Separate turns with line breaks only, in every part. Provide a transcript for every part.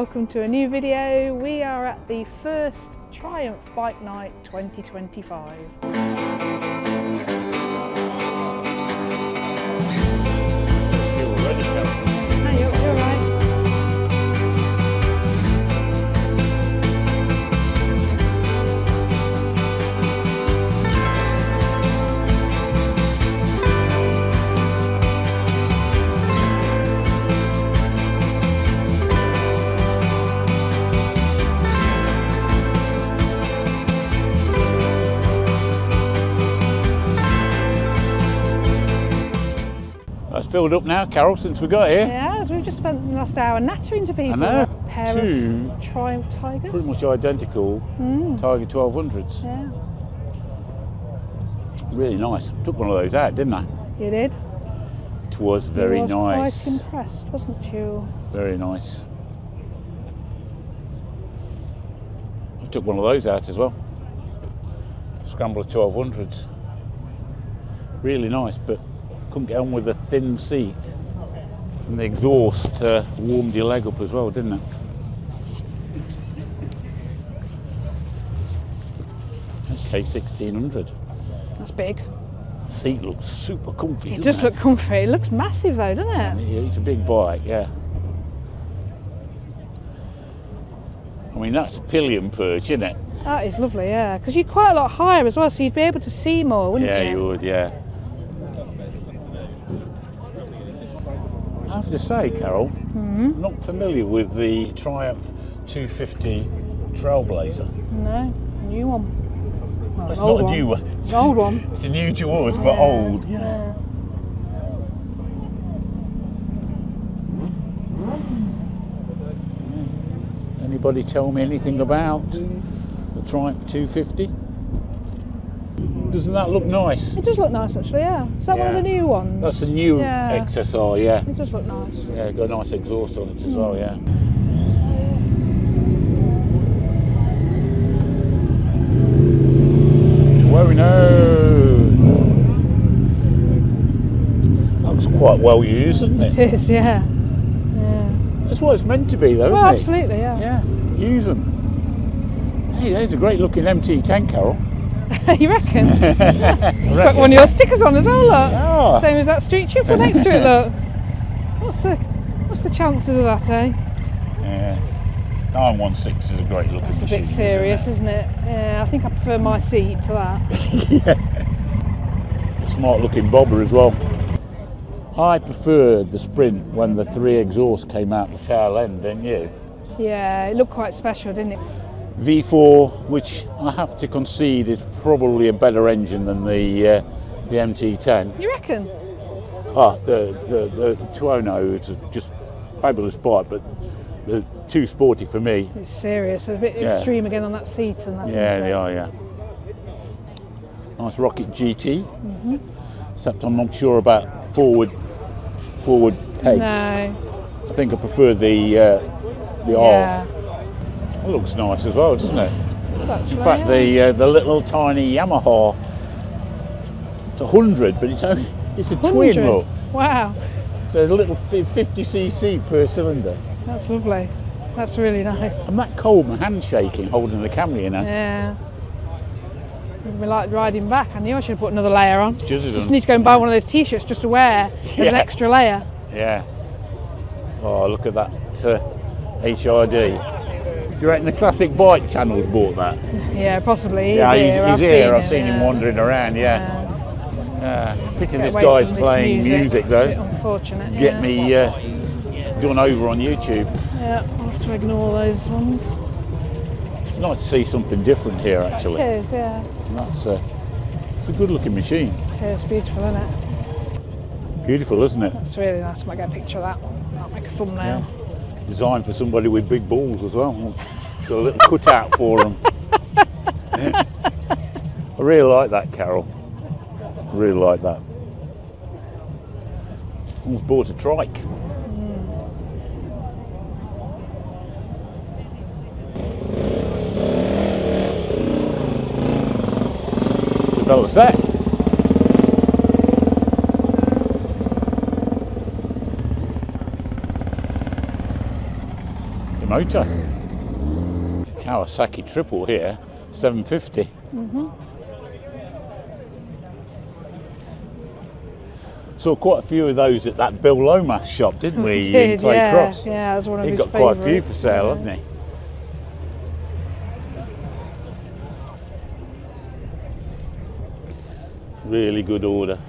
welcome to a new video. We are at the first Triumph Bike Night 2025. You're right.
It's filled up now, Carol, since we got here.
Yeah, as we've just spent the last hour nattering to people.
I know.
A pair of Triumph Tigers.
Pretty much identical Tiger 1200s.
Yeah.
Really nice. Took one of those out, didn't I?
You did?
It was very nice.
I was quite impressed, wasn't you?
Very nice. I took one of those out as well. Scrambler 1200s. Really nice, but couldn't get on with the thin seat. And the exhaust warmed your leg up as well, didn't it? Okay, 1600.
That's big.
The seat looks super comfy.
It does look comfy. It looks massive though, doesn't it?
It's a big bike, yeah. I mean, that's a pillion perch, isn't it?
That is lovely, yeah. Because you're quite a lot higher as well, so you'd be able to see more, wouldn't you?
Yeah, you would, yeah. I have to say, Carol, I'm not familiar with the Triumph 250 Trailblazer.
No, new one. Well,
It's not a new one.
It's an old one.
It's a new to us, but old.
Yeah.
Anybody tell me anything about the Triumph 250? Doesn't that look nice?
It does look nice actually, yeah. Is that one of the new ones?
That's the new XSR, yeah.
It does look nice.
Yeah, got a nice exhaust on it as well, yeah. Where we know. Looks quite well used, doesn't it?
It is, yeah.
That's what it's meant to be, though,
Well,
isn't it?
absolutely, yeah.
Yeah, use them. Hey, there's a great looking MT10, Carol.
You reckon? It's got one of your stickers on as well, look.
Oh.
Same as that Street Triple next to it, look. What's the chances of that, eh?
Yeah. 916 is a great looking
It's a
machine,
bit serious, isn't it? Yeah, I think I prefer my seat to that.
Yeah. A smart looking bobber as well. I preferred the Sprint when the 3 exhausts came out the tail end, didn't you?
Yeah, it looked quite special, didn't it?
V4, which I have to concede is probably a better engine than the MT10.
You reckon?
The 209, it's just fabulous bike, but the too sporty for me.
It's serious, a bit extreme again on that seat and that.
Yeah, they are, yeah. Nice Rocket GT. Except I'm not sure about forward pegs.
No.
I think I prefer the R. It looks nice as well, doesn't it? In fact, the little tiny Yamaha, it's 100, but it's a 100. Twin, look.
Wow.
So a little 50cc per cylinder.
That's lovely. That's really nice.
I'm that cold, my hand's shaking holding the camera, you know.
Yeah. We like riding back. I knew I should have put another layer on.
Just
need to go and buy one of those t-shirts just to wear as an extra layer.
Yeah. Oh, look at that HRD. Do you reckon the Classic Bike channel's bought that?
Yeah, possibly.
He's here. I've seen him wandering around, Pity this guy's playing music though.
It's a bit unfortunate.
Get me done over on YouTube.
Yeah, I'll have to ignore those ones.
It's nice to see something different here actually.
It is, yeah.
And that's it's a good looking machine.
It is beautiful, isn't it?
Beautiful, isn't it?
That's really nice. I might get a picture of that. I'll make a thumbnail.
Yeah. Designed for somebody with big balls as well. Got a little cutout for them. I really like that, Carol. I really like that. Almost bought a trike. Develop that. motor. Kawasaki triple here, 750. Saw quite a few of those at that Bill Lomas shop, didn't we?
Did,
in Clay
yeah.
Cross.
Yeah, that was one of
He
his
got quite a few
favourites.
for sale,
Yes.
hadn't he? Really good order.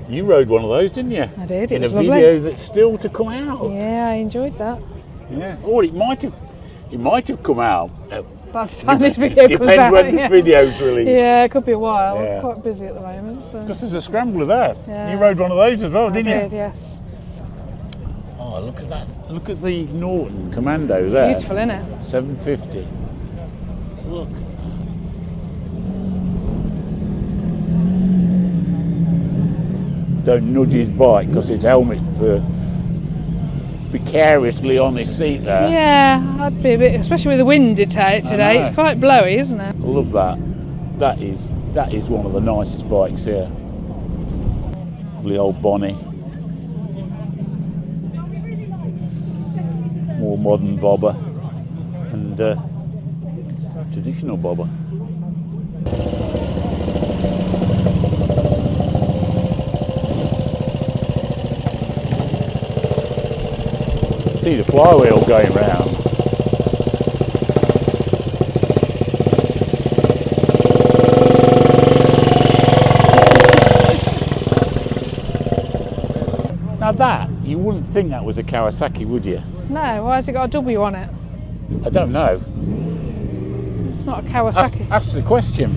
You rode one of those, didn't you?
I did, it
in
was
a
lovely.
video that's still to come out.
Yeah, I enjoyed that.
Yeah. Or it might have come out.
By the time this video comes
Depends
out.
when
yeah.
this video's released.
Yeah, it could be a while.
Yeah.
I'm quite busy at the moment. So.
Because there's a Scrambler there.
Yeah.
You rode one of those as well,
I
didn't
did,
you?
yes.
Oh, look at that. Look at the Norton Commando there.
Beautiful, isn't it?
750. Look. Don't nudge his bike because it's helmet for precariously on his seat there.
Yeah, I'd be a bit, especially with the wind today.
know.
It's quite blowy, isn't it?
I love that. That is one of the nicest bikes here. Lovely old Bonnie. More modern bobber and traditional bobber. See the flywheel going round. Now that, you wouldn't think that was a Kawasaki, would you?
No, why has it got a W on it?
I don't know.
It's not a Kawasaki.
Ask the question.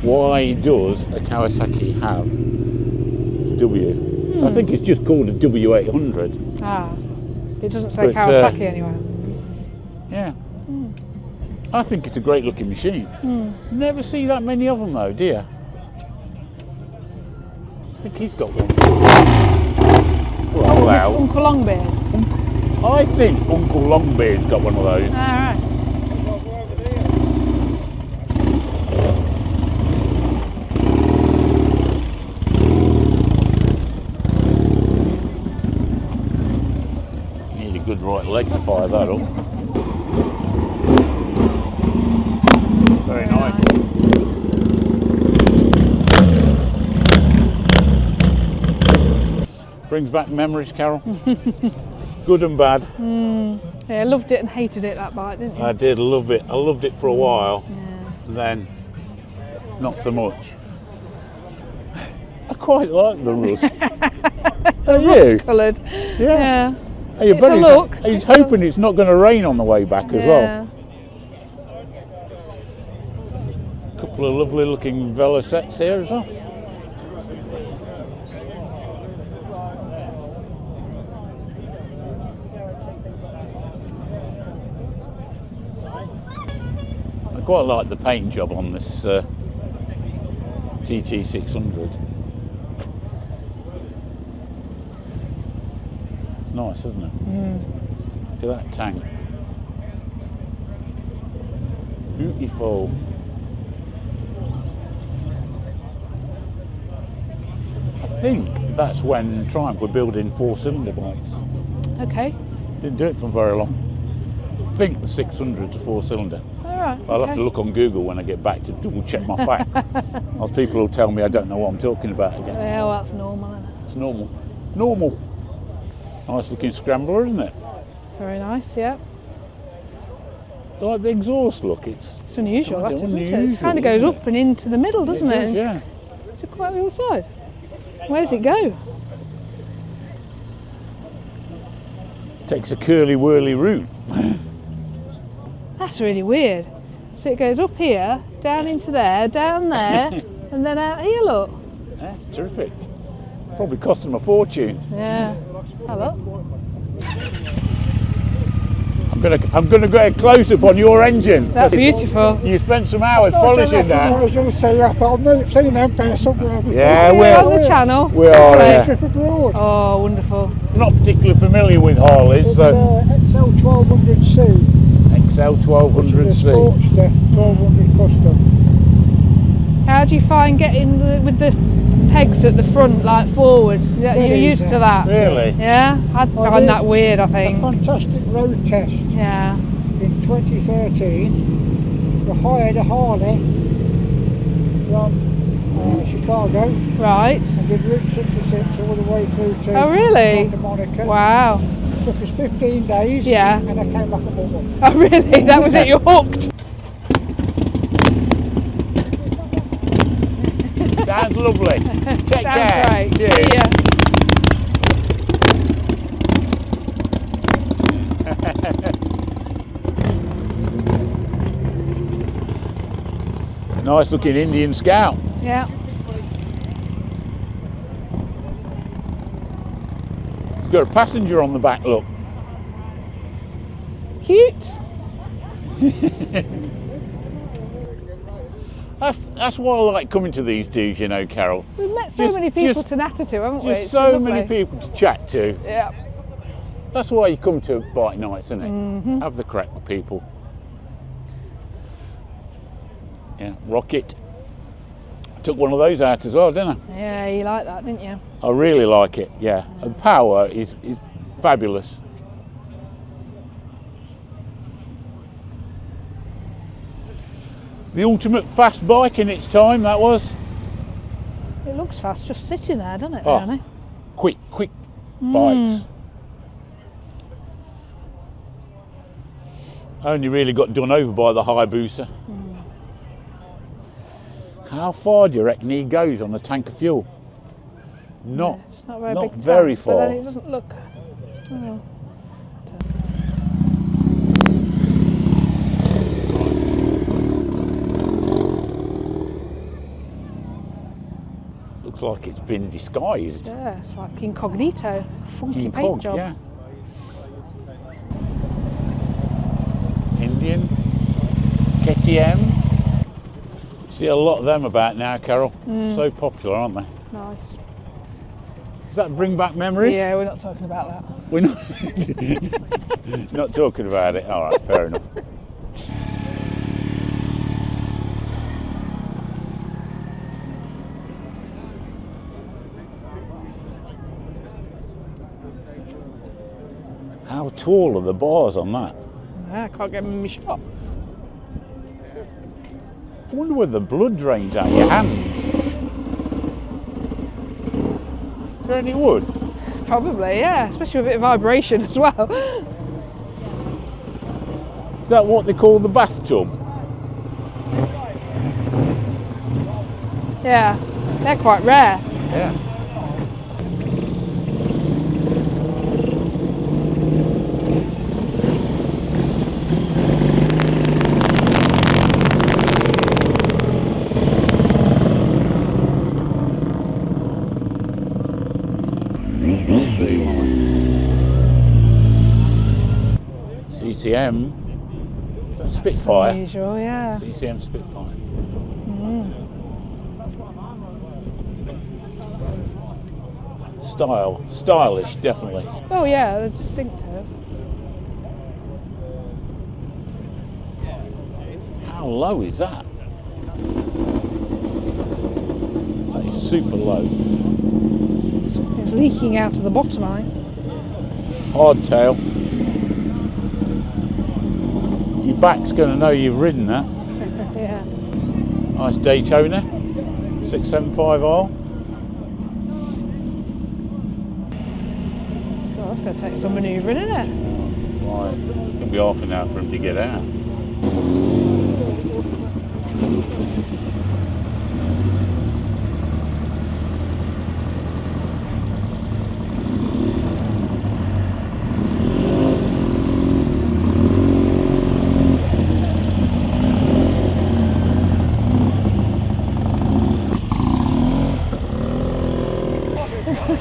Why does a Kawasaki have a W? I think it's just called a W800.
Ah, it doesn't say
But,
Kawasaki anywhere.
Yeah. I think it's a great looking machine. Never see that many of them though, do you? I think he's got one. Well,
This Uncle Longbeard.
I think Uncle Longbeard's got one of those.
All right.
Need a good right leg to fire that up. Very nice. Brings back memories, Carol. Good and bad.
Yeah, I loved it and hated it, that bike, didn't you?
I did love it. I loved it for a while.
Yeah.
Then, not so much. I quite like the rust. Are you?
Coloured. Yeah.
Hey, your
It's a
buddy's-
look.
He's
It's a-
hoping it's not going to rain on the way back as well.
Yeah.
Couple of lovely looking Velo sets here as well. I quite like the paint job on this TT600. It's nice, isn't it? Look at that tank. Beautiful. I think that's when Triumph were building 4-cylinder bikes.
Okay.
Didn't do it for very long. I think the 600's a 4-cylinder.
All right.
I'll have to look on Google when I get back to double check my facts. Else people will tell me I don't know what I'm talking about again.
Yeah, well, that's normal, isn't it?
It's normal. Normal. Nice looking Scrambler, isn't it?
Very nice, yeah.
I like the exhaust look. It's
It's unusual,
kind
that,
of
isn't it? It
unusual,
kind of goes
isn't
up and into the middle, doesn't it?
does, yeah.
Is it quite the other side? Where does it go?
Takes a curly whirly route.
That's really weird. So it goes up here, down into there, down there, and then out here, look.
That's terrific. Probably cost them a fortune.
Yeah. Have
I'm gonna get a close up on your engine.
That's beautiful.
You spent some hours polishing that.
I was going to say, I thought I might have seen them pair somewhere before.
Yeah,
See
we're
it on the channel.
we are.
Right.
Trip abroad.
Oh, wonderful.
Not particularly familiar with Harleys,
It's
so
XL 1200C.
XL
Which
1200C.
is a Sportster 1200 custom.
How do you find getting with the pegs at the front, like forward? You're used to that?
Really?
Yeah? I'd find that weird, I think.
A fantastic road test.
Yeah.
In 2013, we hired a Harley from Chicago.
Right.
And did Route 66 all the way through to Santa Monica.
Wow.
It took us 15 days.
Yeah.
And I came back and bought one.
Oh really? That was it, you're hooked?
Sounds lovely. Take
Sounds
care.
great.
Cheers.
See ya.
Nice looking Indian Scout.
Yeah.
Got a passenger on the back, look.
Cute.
That's why I like coming to these dues, you know, Carol.
We've met so many people to natter to, haven't we?
Just
It's
so
lovely.
many people to chat to.
Yeah.
That's why you come to bike nights, isn't it? Have the crack with people. Yeah, Rocket. Took one of those out as well, didn't I?
Yeah, you like that, didn't you?
I really like it, yeah. The power is fabulous. The ultimate fast bike in its time, that was.
It looks fast just sitting there, doesn't it,
Oh,
really?
quick bikes. Only really got done over by the Hayabusa. How far do you reckon he goes on a tank of fuel? Not,
Yeah, it's not very,
not
big
very
tank,
far.
But then it doesn't look. Oh.
Looks like it's been disguised.
Yeah, it's like incognito. Funky paint
Incog,
job.
yeah. Indian, KTM. See a lot of them about now, Carol. So popular, aren't they?
Nice.
Does that bring back memories?
Yeah, we're not talking about that.
We're not, not talking about it. All right, fair enough. How tall are the bars on that?
Yeah, I can't get them in my shop.
I wonder where the blood drains out your hands. Is there any wood?
Probably, yeah, especially with a bit of vibration as well.
Is that what they call the bathtub?
Yeah, they're quite rare.
Yeah. CCM, that's Spitfire.
Unusual, yeah.
CCM Spitfire. Stylish, definitely.
Oh yeah, they're distinctive.
How low is that? That is super low.
Something's leaking out of the bottom, I think.
Hardtail. Your back's going to know you've ridden that.
Yeah.
Nice Daytona, 675R.
God, that's going to take some manoeuvring, isn't it?
Right, it'll be half an hour for him to get out.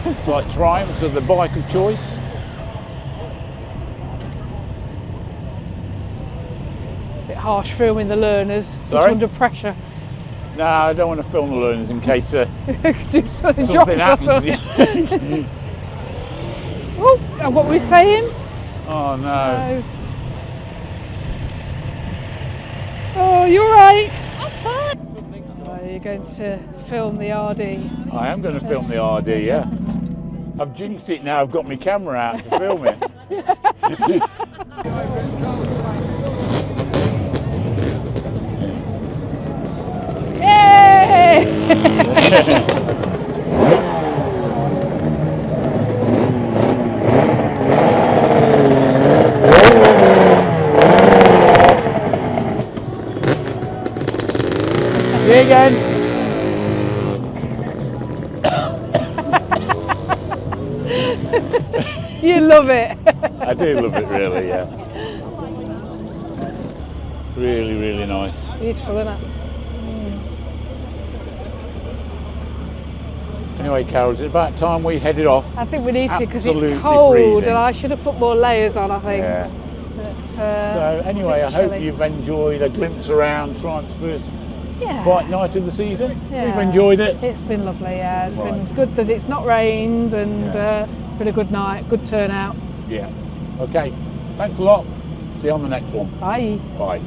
It's like Triumphs are the bike of choice.
Bit harsh filming the learners.
Sorry?
Under pressure.
No, I don't want to film the learners in case
Do something
something
happens.
happens.
Oh, and what were we saying?
Oh no.
Oh, you're right. I'm fine. you're going to film the RD.
I am going to film the RD, yeah. I've jinxed it now, I've got my camera out to film it.
Yay!
See you again.
You love it.
I do love it, really, yeah. Really, really nice.
Beautiful, isn't it?
Anyway, Carol, it's about time we headed off.
I think we need to because it's
Absolutely
cold
freezing.
and I should have put more layers on, I think.
Yeah.
But,
So anyway, I
it's a bit
hope
chilly.
you've enjoyed a glimpse around Triumph's first
Yeah.
bike night of the season.
Yeah.
We've enjoyed it.
It's been lovely, yeah. It's been
Right.
good that it's not rained and
Yeah.
been a good night, good turnout.
Yeah. Okay. Thanks a lot. See you on the next one.
Bye.
Bye.